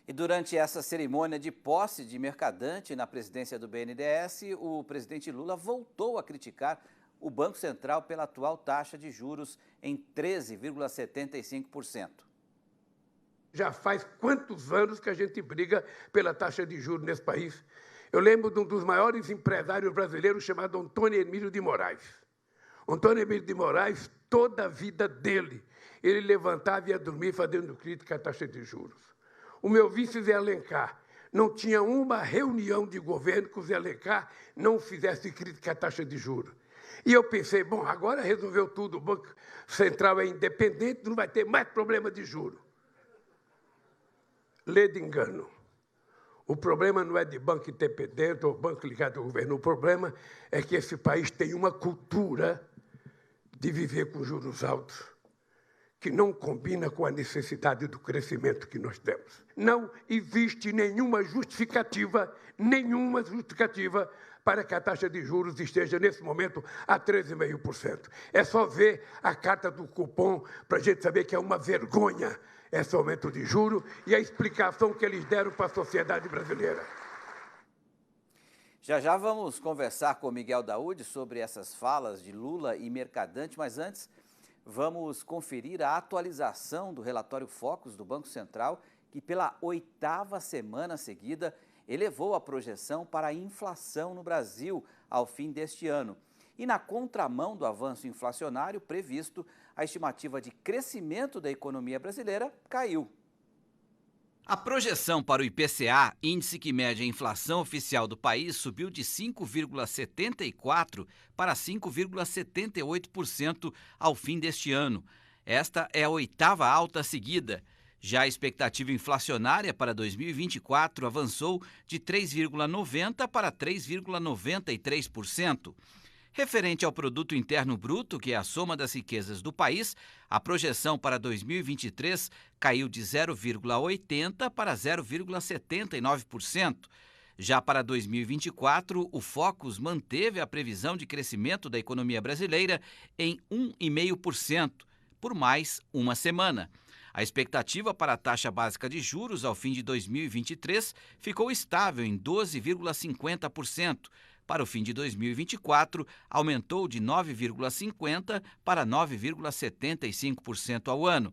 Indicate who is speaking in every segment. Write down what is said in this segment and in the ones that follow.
Speaker 1: E durante essa cerimônia de posse de Mercadante na presidência do BNDES, o presidente Lula voltou a criticar o Banco Central pela atual taxa de juros em 13,75%.
Speaker 2: Já faz quantos anos que a gente briga pela taxa de juros nesse país? Eu lembro de um dos maiores empresários brasileiros chamado Antônio Emílio de Moraes. Antônio Emílio de Moraes, toda a vida dele, ele levantava e ia dormir fazendo crítica à taxa de juros. O meu vice Zé Alencar, não tinha uma reunião de governo que o Zé Alencar não fizesse crítica à taxa de juros. E eu pensei, bom, agora resolveu tudo, o Banco Central é independente, não vai ter mais problema de juros. Lê de engano. O problema não é de banco independente ou banco ligado ao governo. O problema é que esse país tem uma cultura de viver com juros altos que não combina com a necessidade do crescimento que nós temos. Não existe nenhuma justificativa para que a taxa de juros esteja, nesse momento, a 13,5%. É só ver a carta do cupom para a gente saber que é uma vergonha esse aumento de juros e a explicação que eles deram para a sociedade brasileira.
Speaker 1: Já já vamos conversar com o Miguel Daúde sobre essas falas de Lula e Mercadante, mas antes vamos conferir a atualização do relatório Focus do Banco Central, que pela 8ª semana seguida elevou a projeção para a inflação no Brasil ao fim deste ano. E na contramão do avanço inflacionário previsto, a estimativa de crescimento da economia brasileira caiu. A projeção para o IPCA, índice que mede a inflação oficial do país, subiu de 5,74% para 5,78% ao fim deste ano. Esta é a 8ª alta seguida. Já a expectativa inflacionária para 2024 avançou de 3,90% para 3,93%. Referente ao Produto Interno Bruto, que é a soma das riquezas do país, a projeção para 2023 caiu de 0,80% para 0,79%. Já para 2024, o Focus manteve a previsão de crescimento da economia brasileira em 1,5% por mais uma semana. A expectativa para a taxa básica de juros ao fim de 2023 ficou estável em 12,50%. Para o fim de 2024, aumentou de 9,50% para 9,75% ao ano.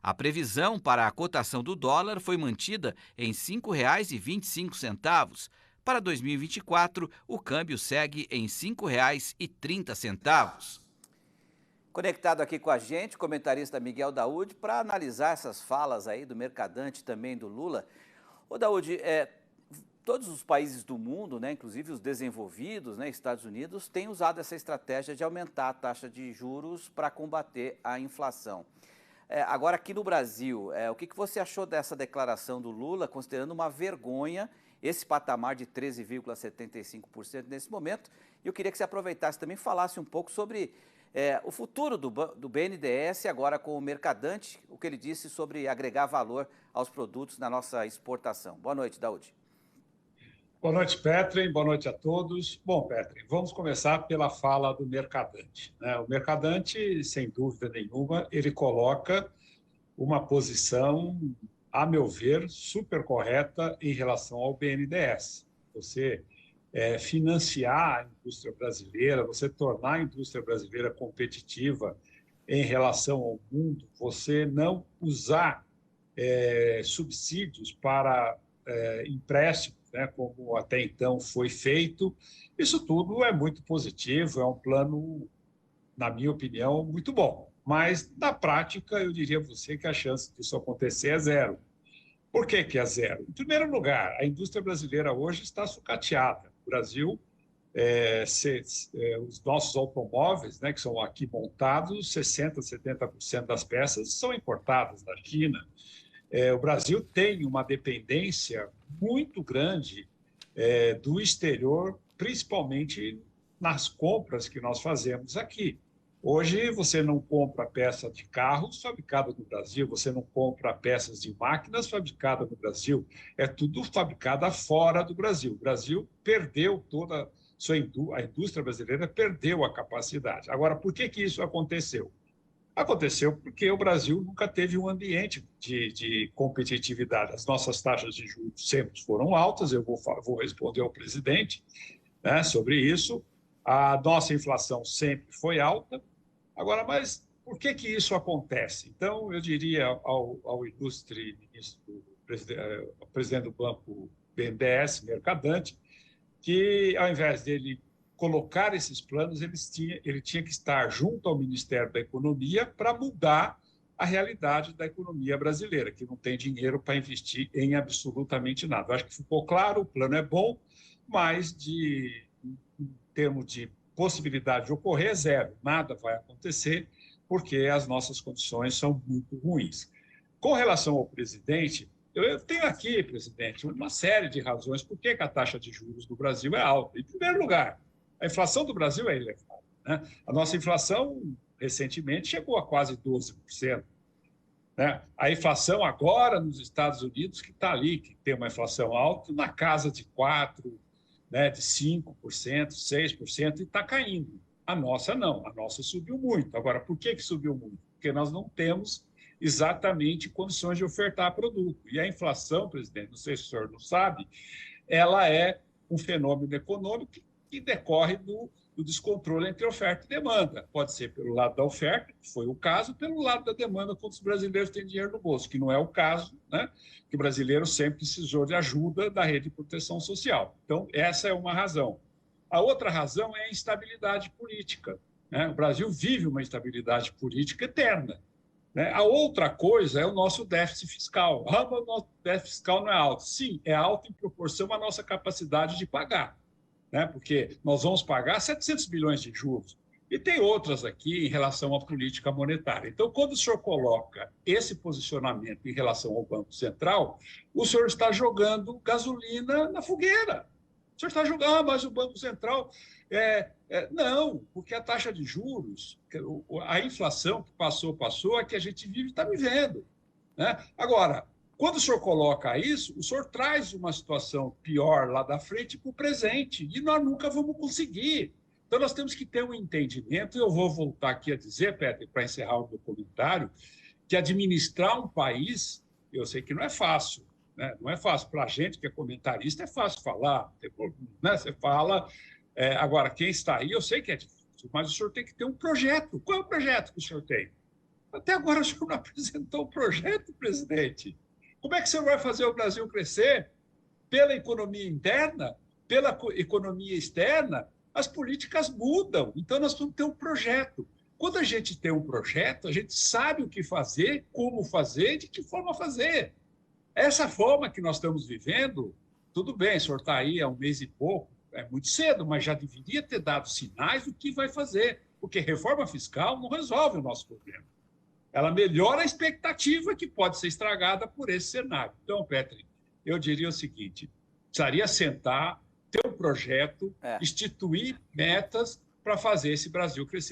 Speaker 1: A previsão para a cotação do dólar foi mantida em R$ 5,25. Para 2024, o câmbio segue em R$ 5,30. Conectado aqui com a gente, o comentarista Miguel Daúde, para analisar essas falas aí do Mercadante e também do Lula. Ô Daúde, todos os países do mundo, né, inclusive os desenvolvidos, né, Estados Unidos, têm usado essa estratégia de aumentar a taxa de juros para combater a inflação. Agora, aqui no Brasil, o que você achou dessa declaração do Lula, considerando uma vergonha esse patamar de 13,75% nesse momento? E eu queria que você aproveitasse também e falasse um pouco sobre o futuro do BNDES agora com o Mercadante, o que ele disse sobre agregar valor aos produtos na nossa exportação. Boa noite, Daúde.
Speaker 3: Boa noite, Petri. Boa noite a todos. Bom, Petri, vamos começar pela fala do Mercadante, né? O Mercadante, sem dúvida nenhuma, ele coloca uma posição, a meu ver, super correta em relação ao BNDES. Você financiar a indústria brasileira, você tornar a indústria brasileira competitiva em relação ao mundo, você não usar subsídios para empréstimos, né, como até então foi feito. Isso tudo é muito positivo, é um plano, na minha opinião, muito bom. Mas, na prática, eu diria a você que a chance disso acontecer é zero. Por que é zero? Em primeiro lugar, a indústria brasileira hoje está sucateada. O Brasil, os nossos automóveis, né, que são aqui montados, 60%, 70% das peças são importadas da China. O Brasil tem uma dependência muito grande do exterior, principalmente nas compras que nós fazemos aqui. Hoje, você não compra peça de carros fabricada no Brasil, você não compra peças de máquinas fabricadas no Brasil, é tudo fabricado fora do Brasil. O Brasil perdeu toda a indústria brasileira perdeu a capacidade. Agora, por que isso aconteceu? Aconteceu porque o Brasil nunca teve um ambiente de competitividade. As nossas taxas de juros sempre foram altas, eu vou responder ao presidente, né, sobre isso. A nossa inflação sempre foi alta. Agora, mas por que isso acontece? Então, eu diria ao ilustre ministro, presidente do Banco BNDES, Mercadante, que ao invés dele colocar esses planos, ele tinha que estar junto ao Ministério da Economia para mudar a realidade da economia brasileira, que não tem dinheiro para investir em absolutamente nada. Eu acho que ficou claro, o plano é bom, mas em termos de possibilidade de ocorrer, zero. Nada vai acontecer, porque as nossas condições são muito ruins. Com relação ao presidente, eu tenho aqui, presidente, uma série de razões por que a taxa de juros do Brasil é alta. Em primeiro lugar, a inflação do Brasil é elevada, né? A nossa inflação, recentemente, chegou a quase 12%. Né? A inflação agora nos Estados Unidos, que está ali, que tem uma inflação alta, na casa de 4%, né, de 5%, 6%, e está caindo. A nossa não, a nossa subiu muito. Agora, por que subiu muito? Porque nós não temos exatamente condições de ofertar produto. E a inflação, presidente, não sei se o senhor não sabe, ela é um fenômeno econômico que decorre do descontrole entre oferta e demanda. Pode ser pelo lado da oferta, que foi o caso, pelo lado da demanda, quando os brasileiros têm dinheiro no bolso, que não é o caso, né? Que o brasileiro sempre precisou de ajuda da rede de proteção social. Então, essa é uma razão. A outra razão é a instabilidade política, né? O Brasil vive uma instabilidade política eterna, né? A outra coisa é o nosso déficit fiscal. Mas o nosso déficit fiscal não é alto. Sim, é alto em proporção à nossa capacidade de pagar, né? Porque nós vamos pagar 700 bilhões de juros. E tem outras aqui em relação à política monetária. Então, quando o senhor coloca esse posicionamento em relação ao Banco Central, o senhor está jogando gasolina na fogueira. O senhor está jogando, mas o Banco Central... Não, porque a taxa de juros, a inflação que passou, a que a gente vive, está vivendo, né? Agora, quando o senhor coloca isso, o senhor traz uma situação pior lá da frente para o presente, e nós nunca vamos conseguir. Então, nós temos que ter um entendimento, e eu vou voltar aqui a dizer, Pedro, para encerrar o meu comentário, que administrar um país, eu sei que não é fácil, né? Não é fácil. Para a gente que é comentarista, é fácil falar, né? Você fala... Agora, quem está aí, eu sei que é difícil, mas o senhor tem que ter um projeto. Qual é o projeto que o senhor tem? Até agora o senhor não apresentou o projeto, presidente. Como é que o senhor vai fazer o Brasil crescer? Pela economia interna? Pela economia externa? As políticas mudam, então nós temos que ter um projeto. Quando a gente tem um projeto, a gente sabe o que fazer, como fazer e de que forma fazer. Essa forma que nós estamos vivendo, tudo bem, o senhor está aí há um mês e pouco, é muito cedo, mas já deveria ter dado sinais do que vai fazer, porque reforma fiscal não resolve o nosso problema. Ela melhora a expectativa que pode ser estragada por esse cenário. Então, Petri, eu diria o seguinte, precisaria sentar, ter um projeto, instituir metas para fazer esse Brasil crescer.